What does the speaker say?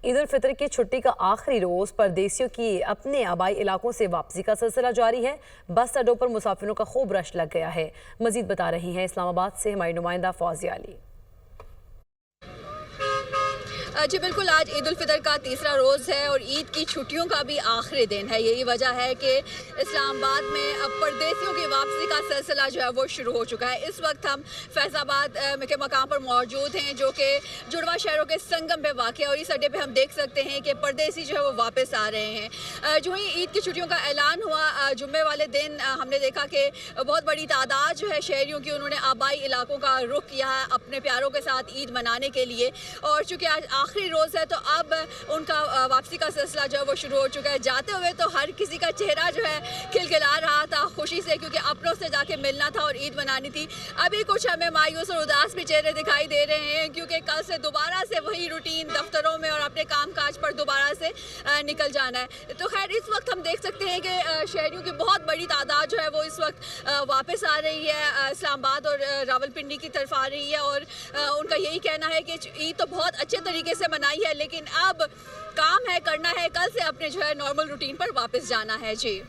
عید الفطر کی چھٹی کا آخری روز پردیسیوں کی اپنے آبائی علاقوں سے واپسی کا سلسلہ جاری ہے۔ بس اڈوں پر مسافروں کا خوب رش لگ گیا ہے۔ مزید بتا رہی ہیں اسلام آباد سے ہماری نمائندہ فوزیہ علی۔ جی بالکل، آج عید الفطر کا تیسرا روز ہے اور عید کی چھٹیوں کا بھی آخری دن ہے۔ یہی وجہ ہے کہ اسلام آباد میں اب پردیسیوں کی واپسی کا سلسلہ جو ہے وہ شروع ہو چکا ہے۔ اس وقت ہم فیض آباد کے مقام پر موجود ہیں جو کہ جڑواں شہروں کے سنگم پہ واقع ہے، اور اس اڈے پہ ہم دیکھ سکتے ہیں کہ پردیسی جو ہے وہ واپس آ رہے ہیں۔ جو ہی عید کی چھٹیوں کا اعلان ہوا جمعے والے دن، ہم نے دیکھا کہ بہت بڑی تعداد جو ہے شہریوں کی، انہوں نے آبائی علاقوں کا رخ کیا ہے اپنے پیاروں کے ساتھ عید منانے کے لیے، اور چونکہ آج آخری روز ہے تو اب ان کا واپسی کا سلسلہ جو ہے وہ شروع ہو چکا ہے۔ جاتے ہوئے تو ہر کسی کا چہرہ جو ہے کھلکھلا رہا تھا خوشی سے، کیونکہ اپنوں سے جا کے ملنا تھا اور عید منانی تھی۔ ابھی کچھ ہمیں مایوس اور اداس بھی چہرے دکھائی دے رہے ہیں، کیونکہ کل سے دوبارہ سے وہی روٹین دفتروں میں اور اپنے کام کاج پر دوبارہ سے نکل جانا ہے۔ تو خیر، اس وقت ہم دیکھ سکتے ہیں کہ شہریوں کی بہت بڑی تعداد جو ہے وہ اس وقت واپس آ رہی ہے، اسلام آباد اور راولپنڈی کی طرف آ رہی ہے، اور ان کا یہی کہنا ہے کہ عید تو بہت اچھے طریقے سے منائی ہے، لیکن اب کام ہے، کرنا ہے، کل سے اپنے جو ہے نارمل روٹین پر واپس جانا ہے۔ جی